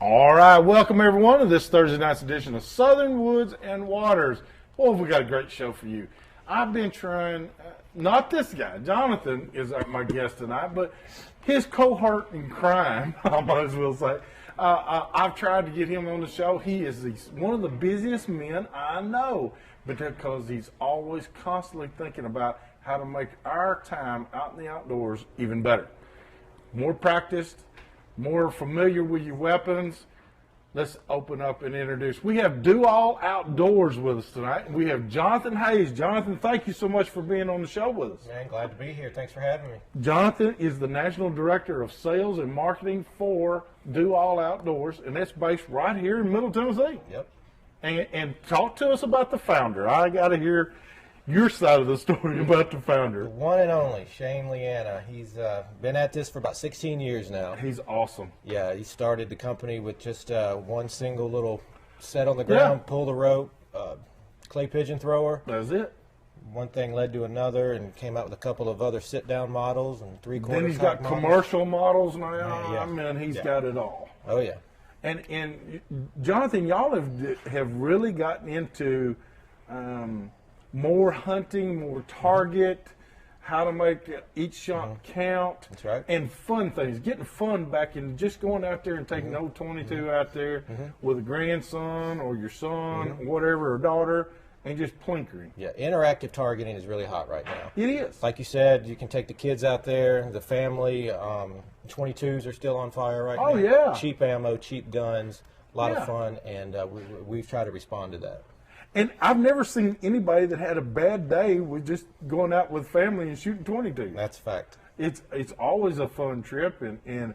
All right, welcome everyone to this Thursday night's edition of Southern Woods and Waters. Boy, we got a great show for you. I've been trying, not this guy, Jonathan is my guest tonight, but his cohort in crime, I might as well say. I've tried to get him on the show. He is one of the busiest men I know, but because he's always constantly thinking about how to make our time out in the outdoors even better. More practiced, more familiar with your weapons. Let's open up and introduce. We have Do All Outdoors with us tonight. We have Jonathan Hayes. Jonathan, thank you so much for being on the show with us. Man, glad to be here. Thanks for having me. Jonathan is the National Director of Sales and Marketing for Do All Outdoors, and that's based right here in Middle Tennessee. Yep. And talk to us about the founder. I got to hear your side of the story about the founder. The one and only Shane Leanna. He's been at this for about 16 years now. He's awesome. Yeah, he started the company with just one single little set on the ground, pull the rope, clay pigeon thrower. That's it. One thing led to another, and came out with a couple of other sit-down models and three-quarter. Then he's got models. Commercial models now. Yeah. I mean, he's got it all. Oh yeah. And Jonathan, y'all have really gotten into more hunting, more target, how to make each shot count. That's right. And fun things, getting fun back in just going out there and taking old 22 out there with a grandson or your son, whatever, or daughter, and just plinkering. Yeah, interactive targeting is really hot right now. It is. Like you said, you can take the kids out there, the family. 22s are still on fire right now. Oh, yeah. Cheap ammo, cheap guns, a lot Yeah. of fun, and we've tried to respond to that. And I've never seen anybody that had a bad day with just going out with family and shooting 22. That's a fact. It's always a fun trip, and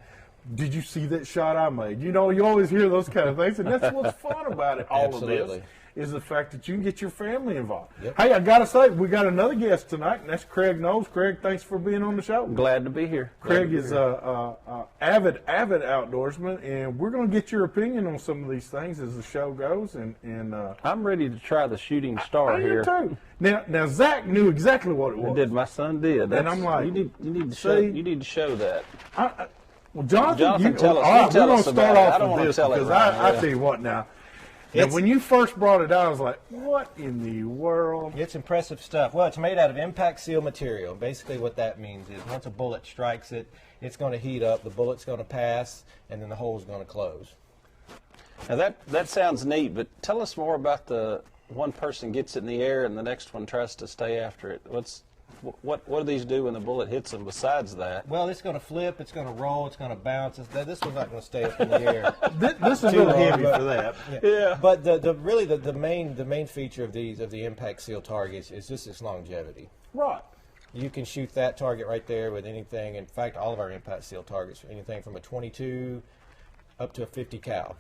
did you see that shot I made? You know, you always hear those kind of things, and that's what's fun about it. All Absolutely. of this is the fact that you can get your family involved. Yep. Hey, I got to say, we got another guest tonight, and that's Craig Knowles. Craig, thanks for being on the show. Glad to be here. Craig is a avid outdoorsman, and we're going to get your opinion on some of these things as the show goes. And I'm ready to try the shooting star I here. am too. Now Zach knew exactly what it was. My son did. And I'm like, you need to show that. Well, Jonathan, tell us. All right, we're tell going us to about start it. off I don't with want to this tell it because right I now. tell you what now. Now, when you first brought it out, I was like, what in the world? It's impressive stuff. Well, it's made out of impact seal material. Basically what that means is once a bullet strikes it, it's going to heat up, the bullet's going to pass, and then the hole's going to close. Now that sounds neat, but tell us more about the one person gets it in the air and the next one tries to stay after it. What do these do when the bullet hits them besides that? Well, it's going to flip, it's going to roll, it's going to bounce. This one's not going to stay up in the air. This is a little heavy for that. Yeah. But the main feature of the impact seal targets is just its longevity. Right. You can shoot that target right there with anything. In fact, all of our impact seal targets, anything from a 22 up to a 50 cal.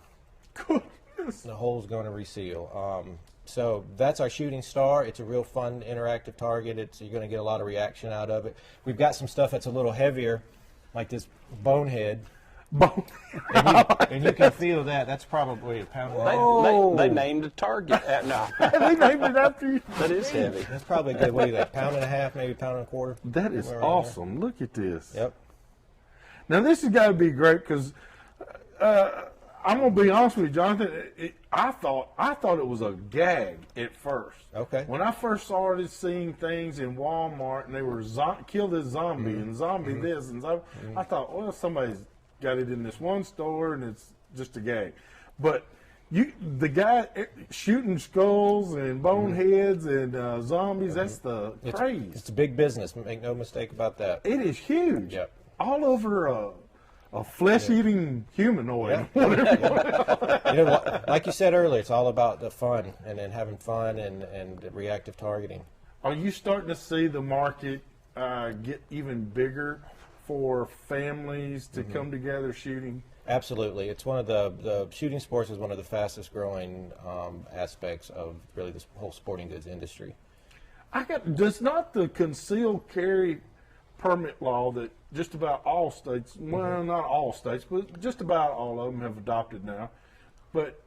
Goodness. The hole's going to reseal. So that's our shooting star. It's a real fun, interactive target. You're going to get a lot of reaction out of it. We've got some stuff that's a little heavier, like this bonehead. And you can feel that. That's probably a pound and a half. They named a target. No. They named it after you. That is heavy. That's probably a good way to pound and a half, maybe pound and a quarter. That is awesome. Look at this. Yep. Now, this has got to be great because I'm going to be honest with you, Jonathan. I thought it was a gag at first. Okay. When I first started seeing things in Walmart and they were kill this zombie and zombie this and zombie, I thought, well, somebody's got it in this one store and it's just a gag. But the guy shooting skulls and boneheads and zombies, that's the craze. It's a big business. Make no mistake about that. It is huge. Yep. All over a flesh-eating humanoid. Like you said earlier, it's all about the fun and then having fun and reactive targeting. Are you starting to see the market get even bigger for families to come together shooting? Absolutely. It's one of the shooting sports is one of the fastest growing aspects of really this whole sporting goods industry. Does not the concealed carry permit law that just about all states, well, not all states, but just about all of them have adopted now, but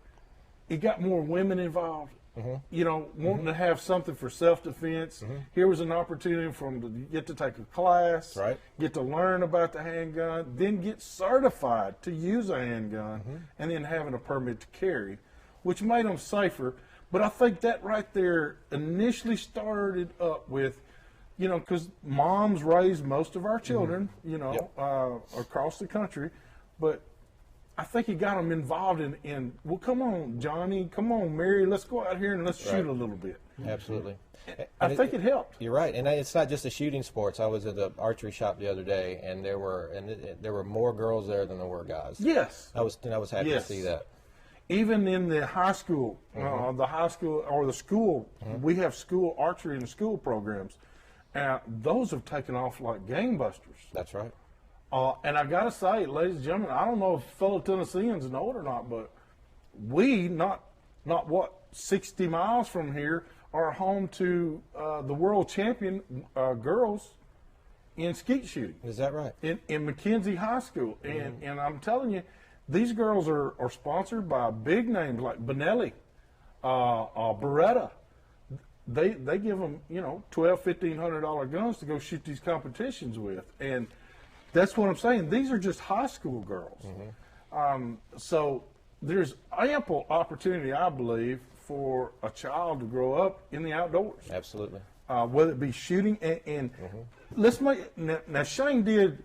it got more women involved. you know, wanting to have something for self-defense. Here was an opportunity for them to get to take a class, Right. get to learn about the handgun, then get certified to use a handgun, and then having a permit to carry, which made them safer. But I think that right there initially started up with, you know, because moms raised most of our children, you know, across the country. But I think he got them involved in, well, come on, Johnny, come on, Mary, let's go out here and let's shoot a little bit. Absolutely. I think it helped. You're right, and it's not just the shooting sports. I was at the archery shop the other day, and there were more girls there than there were guys. Yes. I was happy to see that. Even in the high school, or the school, we have school archery and school programs, and those have taken off like gangbusters. That's right. And I got to say, ladies and gentlemen, I don't know if fellow Tennesseans know it or not, but we, not what, 60 miles from here, are home to the world champion girls in skeet shooting. Is that right? In McKenzie High School. And I'm telling you, these girls are sponsored by big names like Benelli, Beretta. They give them, you know, $1,200-$1,500 guns to go shoot these competitions with. And that's what I'm saying. These are just high school girls. So there's ample opportunity, I believe, for a child to grow up in the outdoors. Absolutely. Whether it be shooting and let's make now Shane did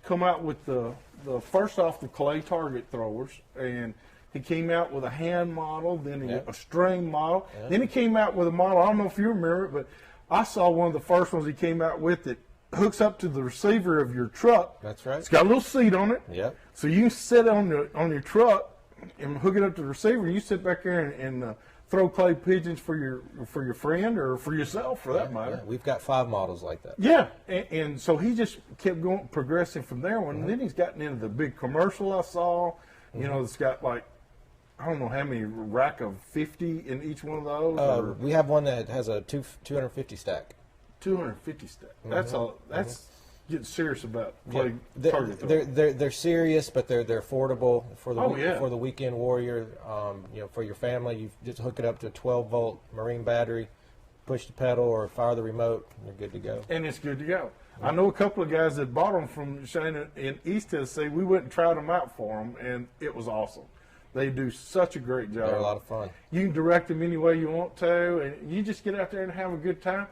come out with the first off the clay target throwers, and he came out with a hand model, then a string model, then he came out with a model. I don't know if you remember it, but I saw one of the first ones he came out with that hooks up to the receiver of your truck. That's right. It's got a little seat on it. Yep. So you can sit on your truck and hook it up to the receiver, and you sit back there and throw clay pigeons for your friend or for yourself, for that matter. Yeah. We've got 5 models like that. Yeah, and so he just kept going, progressing from there. And then he's gotten into the big commercial I saw. You know, it's got like, I don't know how many, rack of 50 in each one of those. We have one that has a 250 stack. 250 stack. That's getting serious about clay Yeah. target throwing. They're serious, but they're affordable for the for the weekend warrior. You know, for your family, you just hook it up to a 12-volt marine battery, push the pedal or fire the remote, and you're good to go. And it's good to go. I know a couple of guys that bought them from Shane in East Tennessee. We went and tried them out for them, and it was awesome. They do such a great job. They're a lot of fun. You can direct them any way you want to, and you just get out there and have a good time.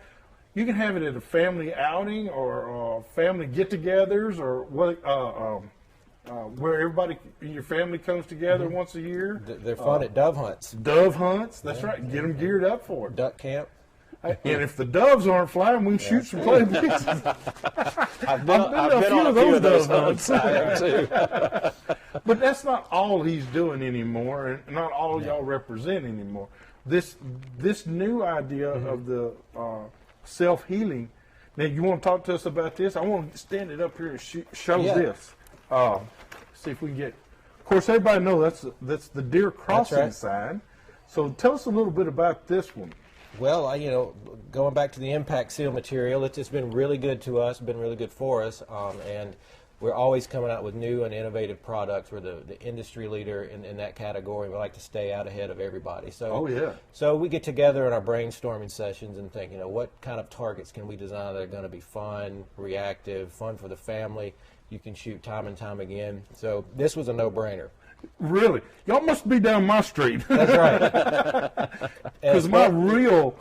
You can have it at a family outing or family get-togethers or where everybody in your family comes together once a year. They're fun at dove hunts. Dove hunts, that's right. Get them geared up for it. Duck camp. And if the doves aren't flying, we can shoot some clay pigeons. I've been on a few of those hunts. I have too. But that's not all he's doing anymore, and not all y'all represent anymore. This new idea of the self-healing. Now, you want to talk to us about this? I want to stand it up here and show this. See if we can get. Of course, everybody knows that's the deer crossing sign. So tell us a little bit about this one. Well, you know, going back to the impact seal material, it's been really good to us, been really good for us, and we're always coming out with new and innovative products. We're the industry leader in that category. We like to stay out ahead of everybody. So, So we get together in our brainstorming sessions and think, you know, what kind of targets can we design that are going to be fun, reactive, fun for the family. You can shoot time and time again. So this was a no-brainer. Really? Y'all must be down my street. That's right. Because my reel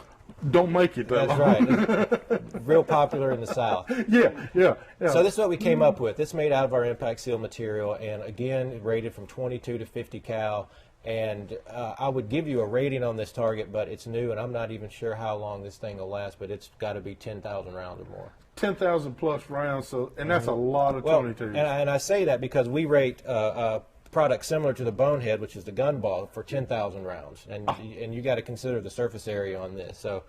don't make it that That's long. right. Real popular in the South. Yeah. So this is what we came up with. It's made out of our impact seal material, and again, rated from 22 to 50 cal. And I would give you a rating on this target, but it's new, and I'm not even sure how long this thing will last, but it's got to be 10,000 rounds or more. 10,000 plus rounds, and that's a lot of 22s. And I say that because we rate product similar to the bonehead, which is the gun ball, for 10,000 rounds, and you got to consider the surface area on this. So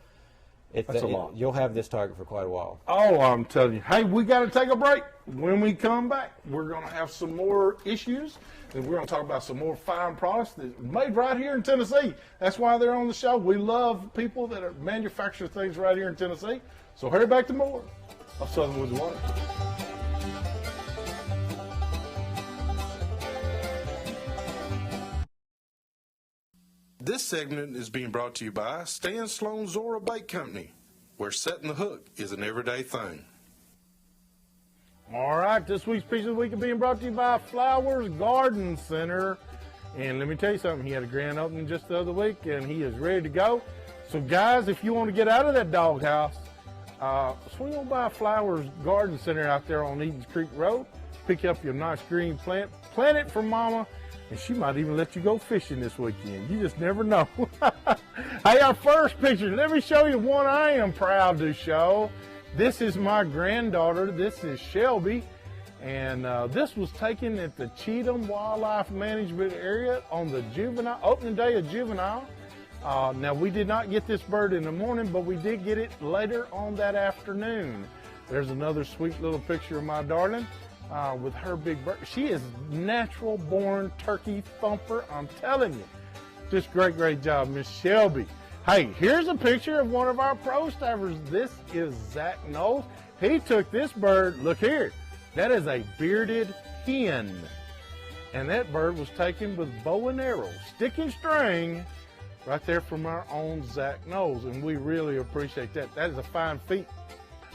that's a lot. You'll have this target for quite a while. Oh, I'm telling you. Hey, we got to take a break. When we come back, we're going to have some more issues, and we're going to talk about some more fine products that are made right here in Tennessee. That's why they're on the show. We love people that are manufacture things right here in Tennessee. So hurry back to more of Southern Woods Water. This segment is being brought to you by Stan Sloan Zora Bait Company, where setting the hook is an everyday thing. All right, this week's Piece of the Week is being brought to you by Flowers Garden Center. And let me tell you something, he had a grand opening just the other week, and he is ready to go. So, guys, if you want to get out of that doghouse, swing on by Flowers Garden Center out there on Edens Creek Road. Pick up your nice green plant, plant it for Mama, and she might even let you go fishing this weekend. You just never know. Hey, our first picture, let me show you one I am proud to show. This is my granddaughter. This is Shelby. And this was taken at the Cheatham Wildlife Management Area on the opening day of juvenile. Now, we did not get this bird in the morning, but we did get it later on that afternoon. There's another sweet little picture of my darling with her big bird. She is natural born turkey thumper, I'm telling you. Just great, great job, Miss Shelby. Hey, here's a picture of one of our pro staffers. This is Zach Knowles. He took this bird, look here. That is a bearded hen. And that bird was taken with bow and arrow, stick and string, right there from our own Zach Knowles. And we really appreciate that. That is a fine feat.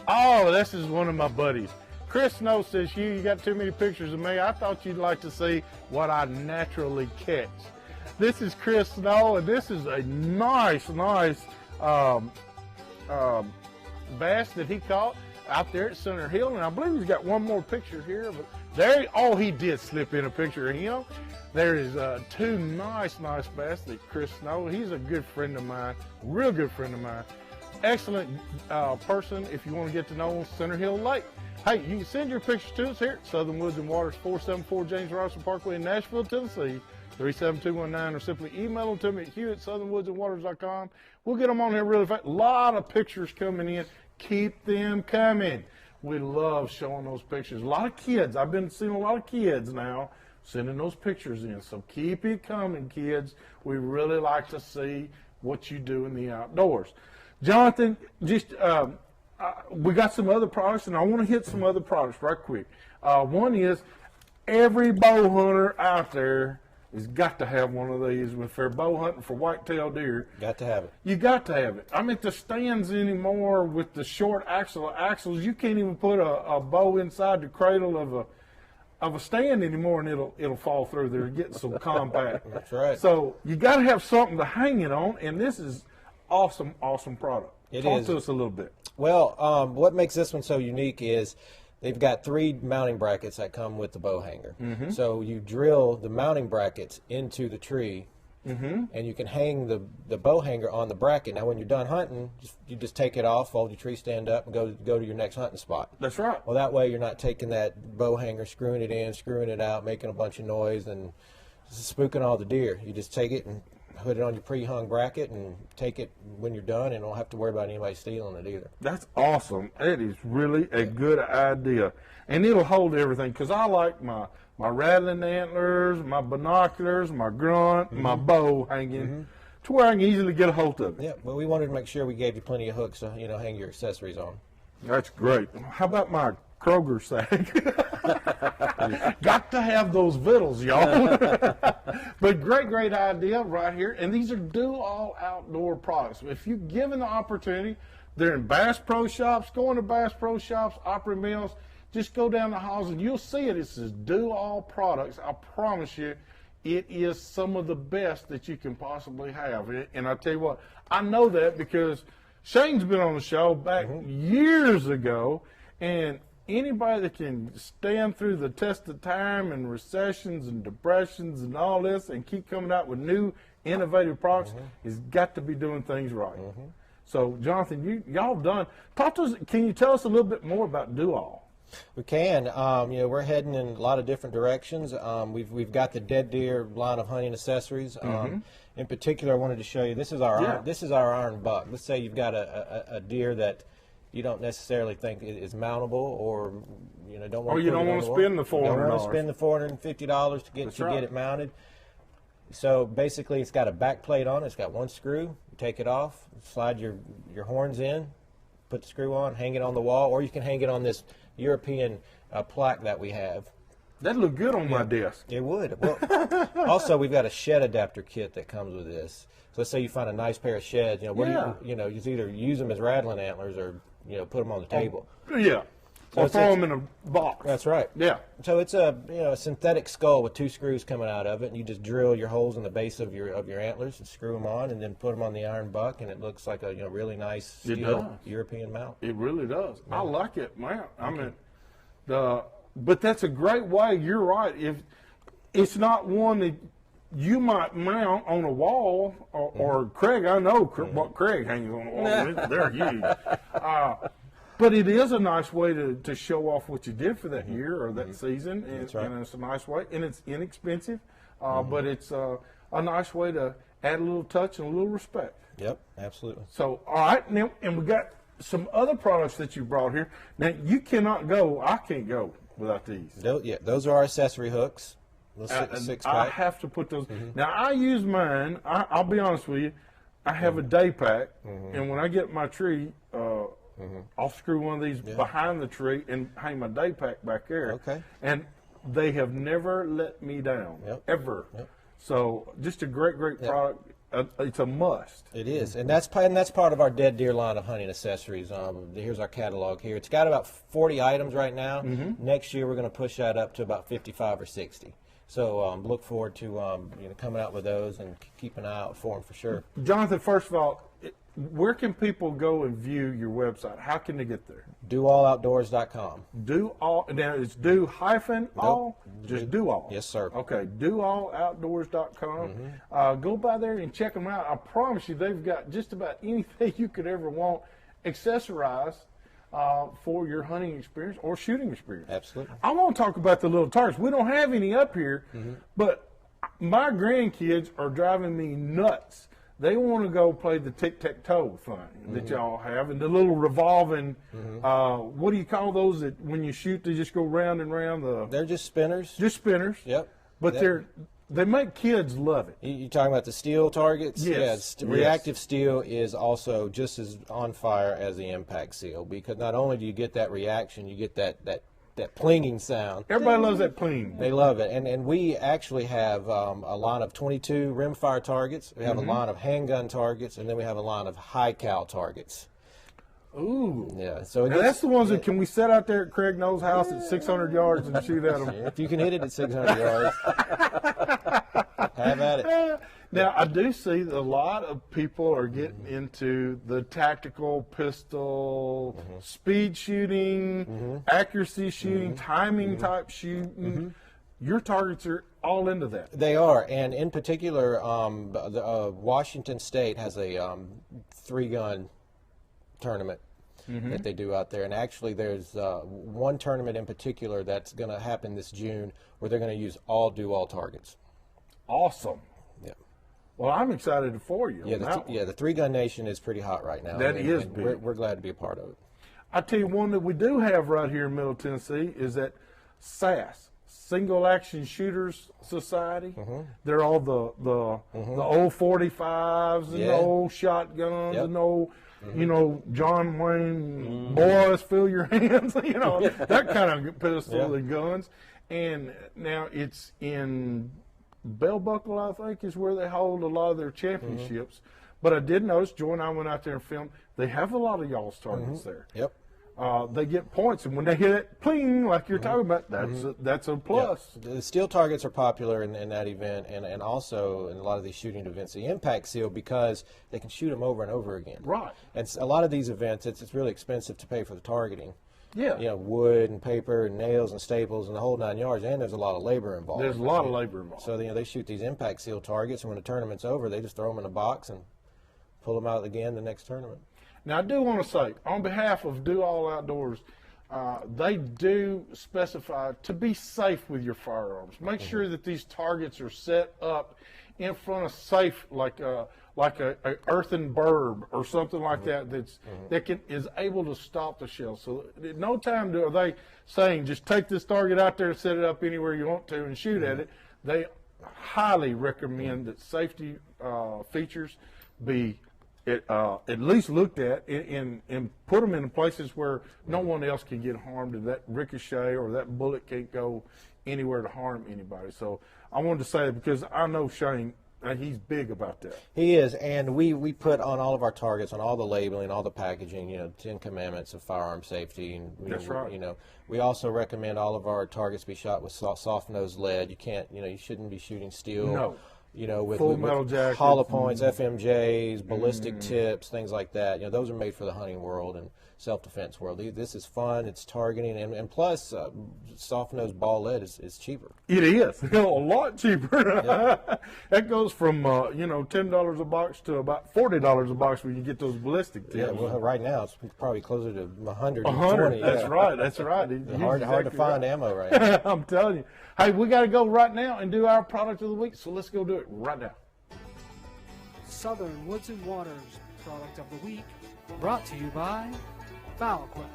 Oh, this is one of my buddies. Chris Snow says, Hugh, you got too many pictures of me. I thought you'd like to see what I naturally catch. This is Chris Snow, and this is a nice bass that he caught out there at Center Hill, and I believe he's got one more picture here. But there, oh, he did slip in a picture of him. There is two nice bass that Chris Snow. He's a good friend of mine, real good friend of mine. Excellent person if you want to get to know Center Hill Lake. Hey, you can send your pictures to us here at Southern Woods and Waters, 474 James Robinson Parkway in Nashville, Tennessee, 37219, or simply email them to me at hugh@southernwoodsandwaters.com. We'll get them on here really fast. A lot of pictures coming in. Keep them coming. We love showing those pictures. A lot of kids. I've been seeing a lot of kids now sending those pictures in. So keep it coming, kids. We really like to see what you do in the outdoors. Jonathan, just we got some other products, and I want to hit some other products right quick. One is every bow hunter out there has got to have one of these. If they're bow hunting for whitetail deer, Got to have it. you got to have it. I mean, the stands anymore with the short axles, you can't even put a bow inside the cradle of a stand anymore, and it'll fall through there. It's getting so compact. That's right. So you got to have something to hang it on, and this is awesome product. Talk to us a little bit. Well, what makes this one so unique is they've got 3 mounting brackets that come with the bow hanger. So you drill the mounting brackets into the tree, and you can hang the bow hanger on the bracket. Now, when you're done hunting, you just take it off, fold your tree stand up, and go to your next hunting spot. That's right. Well, that way you're not taking that bow hanger, screwing it in, screwing it out, making a bunch of noise, and spooking all the deer. You just take it and put it on your pre-hung bracket and take it when you're done, and don't have to worry about anybody stealing it either. That's awesome. It is really a good idea. And it'll hold everything, because I like my rattling antlers, my binoculars, my grunt, my bow hanging to where I can easily get a hold of it. Yeah, well, we wanted to make sure we gave you plenty of hooks to, hang your accessories on. That's great. How about my Kroger sack? Got to have those vittles, y'all. But great idea right here. And these are do-all outdoor products. If you're given the opportunity, they're in Bass Pro Shops. Go into Bass Pro Shops, Opry Mills. Just go down the halls and you'll see it. It says do-all products. I promise you, it is some of the best that you can possibly have. And I tell you what, I know that because Shane's been on the show back years ago, and anybody that can stand through the test of time and recessions and depressions and all this and keep coming out with new innovative products has got to be doing things right. So, Jonathan, y'all done. Talk to us. Can you tell us a little bit more about Do-All? We can. We're heading in a lot of different directions. We've got the dead deer line of hunting accessories. In particular, I wanted to show you. This is our iron buck. Let's say you've got a deer that you don't necessarily think is mountable, or don't want. Or you don't want to spend the $400. Don't want to spend the $450 to get it mounted. So basically, it's got a back plate on it. It's got one screw. You take it off, slide your horns in, put the screw on, hang it on the wall, or you can hang it on this European plaque that we have. That'd look good on my desk. It would. Well, also, we've got a shed adapter kit that comes with this. So let's say you find a nice pair of sheds. You know, what do you either use them as rattling antlers or put them on the table. Yeah. So Or throw them in a box. That's right. Yeah. So it's a a synthetic skull with 2 screws coming out of it, and you just drill your holes in the base of your antlers and screw them on, and then put them on the iron buck, and it looks like a really nice steel European mount. It really does. I like it mount. I mean, but that's a great way. You're right. If it's not one that you might mount on a wall, or Craig, I know what Craig hangs on the wall. They're huge. But it is a nice way to show off what you did for that year or that season, and, That's right. and it's a nice way, and it's inexpensive, but it's a nice way to add a little touch and a little respect. Yep, absolutely. So, all right, now, and we got some other products that you brought here. Now, you cannot go, I can't go without these. Those are our accessory hooks. The six I pack. have to put those. Now, I use mine. I'll be honest with you. I have a day pack, and when I get my tree, I'll screw one of these behind the tree and hang my day pack back there. Okay. And they have never let me down, ever. Yep. So just a great product. It's a must. It is, and that's part of our Dead Deer line of hunting accessories. Here's our catalog here. It's got about 40 items right now. Next year, we're going to push that up to about 55 or 60. So look forward to coming out with those and keep an eye out for them for sure. Jonathan, first of all, where can people go and view your website? How can they get there? DoAllOutdoors.com. Do all. Now it's do hyphen all. Just do all. Yes, sir. Okay. DoAllOutdoors.com. Go by there and check them out. I promise you, they've got just about anything you could ever want accessorized for your hunting experience or shooting experience. Absolutely. I want to talk about the little targets. We don't have any up here, but my grandkids are driving me nuts. They want to go play the tic-tac-toe thing that y'all have, and the little revolving, what do you call those that when you shoot, they just go round and round? They're just spinners. Just spinners. Yep. But they make kids love it. You talking about the steel targets? Yes. Yeah, reactive steel is also just as on fire as the impact seal, because not only do you get that reaction, you get that plinging sound. Everybody loves that pling. They love it. And we actually have a line of 22 rimfire targets. We have a line of handgun targets, and then we have a line of high cal targets. Ooh. Yeah. So Now that's the ones that can we set out there at Craig Knowles' house at 600 yards and shoot at them? if you can hit it at 600 yards, have at it. Now, I do see that a lot of people are getting into the tactical pistol, speed shooting, accuracy shooting, timing type shooting. Your targets are all into that. They are, and in particular, Washington State has a 3-gun tournament that they do out there. And actually, there's one tournament in particular that's going to happen this June where they're going to use all do-all targets. Awesome. Yeah. Well, I'm excited for you. Yeah, the 3-gun nation is pretty hot right now. That is and big. we're glad to be a part of it. I tell you, one that we do have right here in Middle Tennessee is that SAS, Single Action Shooters Society. They're all the old 45s and the old shotguns and the old, John Wayne boys, fill your hands, that kind of pistol and guns. And now it's in Bell Buckle, I think, is where they hold a lot of their championships. But I did notice, Joe and I went out there and filmed, they have a lot of y'all's targets there. Yep. They get points, and when they hit it, pling, like you're talking about, that's a plus. Yeah. The steel targets are popular in that event, and also in a lot of these shooting events. The impact seal, because they can shoot them over and over again. Right. And a lot of these events, it's really expensive to pay for the targeting. Yeah. Wood and paper and nails and staples and the whole 9 yards, and there's a lot of labor involved. There's a lot of labor involved. So they shoot these impact seal targets, and when the tournament's over, they just throw them in a box and pull them out again the next tournament. Now, I do want to say, on behalf of Do All Outdoors, they do specify to be safe with your firearms. Make sure that these targets are set up in front of safe, like a earthen burb or something like that is able to stop the shell. So at no time are they saying just take this target out there and set it up anywhere you want to and shoot at it. They highly recommend that safety features be at least looked at and put them in places where no one else can get harmed, and that ricochet or that bullet can't go anywhere to harm anybody. So I wanted to say it because I know Shane, he's big about that. He is, and we put on all of our targets, on all the labeling, all the packaging, 10 commandments of firearm safety. And That's right. We also recommend all of our targets be shot with soft nose lead. You can't, you shouldn't be shooting steel. No. With Full metal jackets, hollow points, FMJs, ballistic tips, things like that. Those are made for the hunting world and self-defense world. This is fun. It's targeting, and plus, soft-nosed ball lead is cheaper. It is a lot cheaper. Yeah. That goes from $10 a box to about $40 a box when you get those ballistic tips. Yeah, well, right now it's probably closer to 100. 100. That's right. That's right. Hard to find ammo right now. I'm telling you. Hey, we got to go right now and do our product of the week. So let's go do it right now. Southern Woods and Waters product of the week, brought to you by FowlQuest.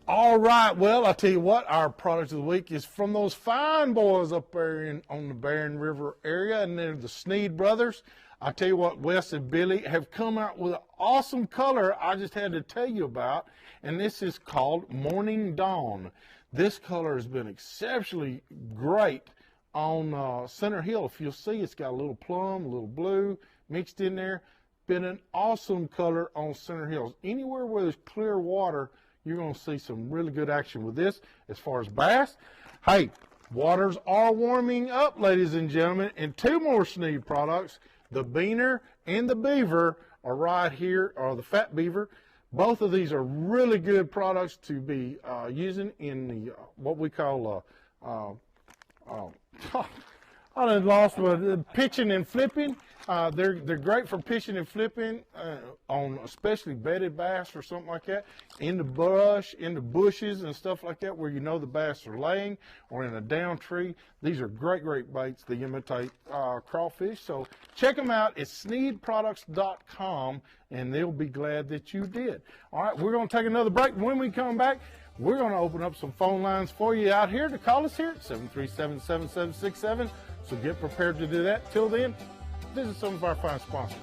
All right. Well, I tell you what, our product of the week is from those fine boys up there on the Barren River area, and they're the Sneed brothers. I tell you what, Wes and Billy have come out with an awesome color I just had to tell you about, and this is called Morning Dawn. This color has been exceptionally great on Center Hill. If you'll see, it's got a little plum, a little blue mixed in there. Been an awesome color on Center Hills. Anywhere where there's clear water, you're going to see some really good action with this. As far as bass, hey, waters are warming up, ladies and gentlemen, and two more Sneed products, the Beaner and the Beaver, are right here, or the Fat Beaver. Both of these are really good products to be using in the what we call I done lost my pitching and flipping. They're great for pitching and flipping on especially bedded bass or something like that, in the brush, in the bushes and stuff like that, where the bass are laying, or in a down tree. These are great baits. They imitate crawfish. So check them out. It's sneedproducts.com, and they'll be glad that you did. All right, we're going to take another break. When we come back, we're going to open up some phone lines for you out here to call us here at 737-7767. So get prepared to do that. Till then, visit some of our fine sponsors.